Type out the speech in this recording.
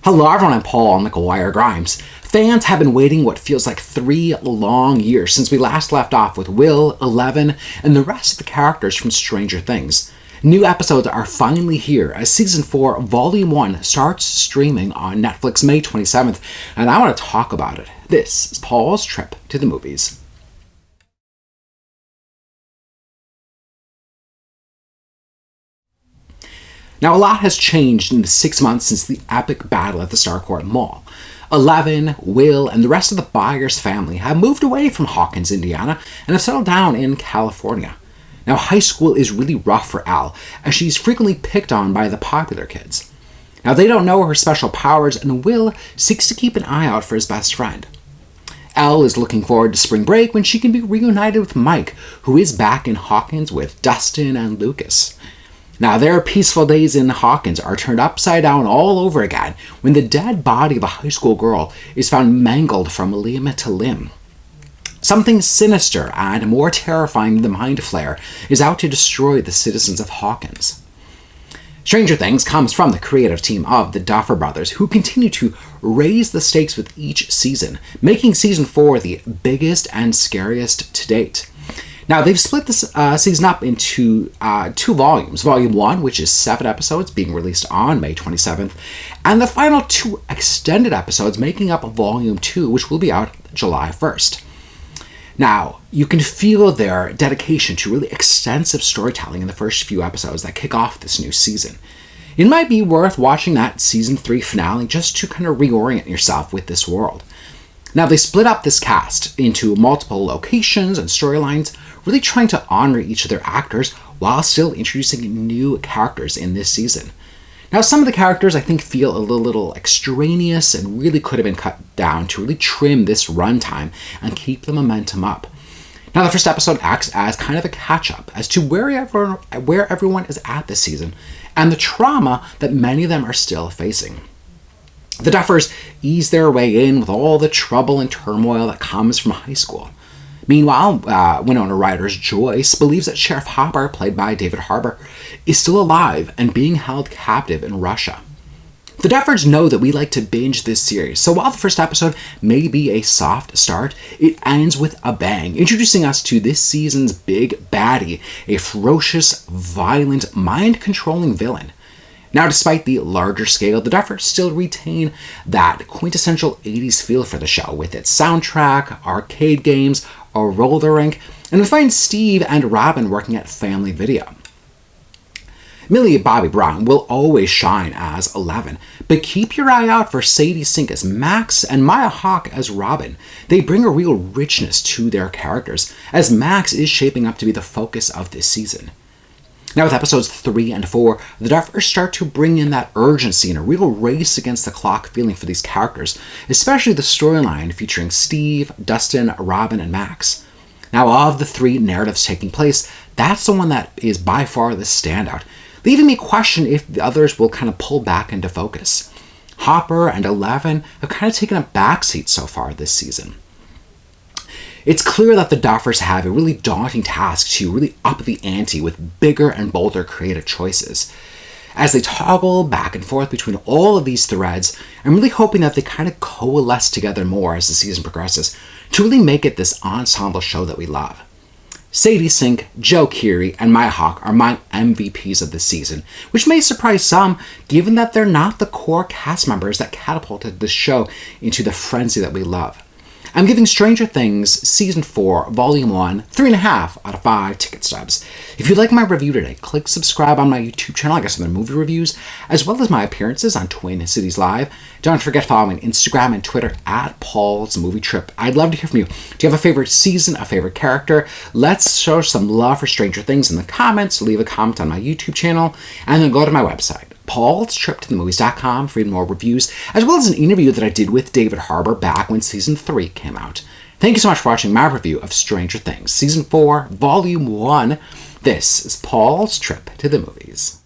Hello everyone, I'm Paul McGuire Grimes. Fans have been waiting what feels like 3 long years since we last left off with Will, Eleven, and the rest of the characters from Stranger Things. New episodes are finally here as Season 4, Volume 1 starts streaming on Netflix May 27th, and I want to talk about it. This is Paul's trip to the movies. Now, a lot has changed in the 6 months since the epic battle at the Starcourt Mall. Eleven, Will, and the rest of the Byers family have moved away from Hawkins, Indiana, and have settled down in California. Now, high school is really rough for Elle, as she's frequently picked on by the popular kids. Now, they don't know her special powers, and Will seeks to keep an eye out for his best friend. Elle is looking forward to spring break when she can be reunited with Mike, who is back in Hawkins with Dustin and Lucas. Now, their peaceful days in Hawkins are turned upside down all over again when the dead body of a high school girl is found mangled from limb to limb. Something sinister and more terrifying than the Mind Flayer is out to destroy the citizens of Hawkins. Stranger Things comes from the creative team of the Duffer Brothers, who continue to raise the stakes with each season, making Season 4 the biggest and scariest to date. Now, they've split this season up into 2 volumes. Volume 1, which is 7 episodes, being released on May 27th, and the final 2 extended episodes making up Volume 2, which will be out July 1st. Now, you can feel their dedication to really extensive storytelling in the first few episodes that kick off this new season. It might be worth watching that Season 3 finale just to kind of reorient yourself with this world. Now, they split up this cast into multiple locations and storylines, really trying to honor each of their actors while still introducing new characters in this season. Now, some of the characters I think feel a little extraneous and really could have been cut down to really trim this runtime and keep the momentum up. Now, the first episode acts as kind of a catch-up as to where everyone is at this season and the trauma that many of them are still facing. The Duffers ease their way in with all the trouble and turmoil that comes from high school. Meanwhile, Winona Ryder's Joyce believes that Sheriff Hopper, played by David Harbour, is still alive and being held captive in Russia. The Duffers know that we like to binge this series, so while the first episode may be a soft start, it ends with a bang, introducing us to this season's big baddie, a ferocious, violent, mind-controlling villain. Now, despite the larger scale, the Duffers still retain that quintessential 80s feel for the show, with its soundtrack, arcade games, a roller rink, and we find Steve and Robin working at Family Video. Millie Bobby Brown will always shine as Eleven, but keep your eye out for Sadie Sink as Max and Maya Hawke as Robin. They bring a real richness to their characters, as Max is shaping up to be the focus of this season. Now, with episodes 3 and 4, the Duffers start to bring in that urgency and a real race against the clock feeling for these characters, especially the storyline featuring Steve, Dustin, Robin, and Max. Now, of the 3 narratives taking place, that's the one that is by far the standout, leaving me question if the others will kind of pull back into focus. Hopper and Eleven have kind of taken a backseat so far this season. It's clear that the Duffers have a really daunting task to really up the ante with bigger and bolder creative choices. As they toggle back and forth between all of these threads, I'm really hoping that they kind of coalesce together more as the season progresses to really make it this ensemble show that we love. Sadie Sink, Joe Keery, and Maya Hawke are my MVPs of this season, which may surprise some given that they're not the core cast members that catapulted this show into the frenzy that we love. I'm giving Stranger Things Season 4, Volume 1, 3.5 out of 5 ticket stubs. If you like my review today, click subscribe on my YouTube channel. I got some other movie reviews, as well as my appearances on Twin Cities Live. Don't forget to follow me on Instagram and Twitter at Paul's Movie Trip. I'd love to hear from you. Do you have a favorite season, a favorite character? Let's show some love for Stranger Things in the comments. Leave a comment on my YouTube channel, and then go to my website, paulstriptothemovies.com, for even more reviews, as well as an interview that I did with David Harbour back when Season 3 came out. Thank you so much for watching my review of Stranger Things, Season 4, Volume 1. This is Paul's Trip to the Movies.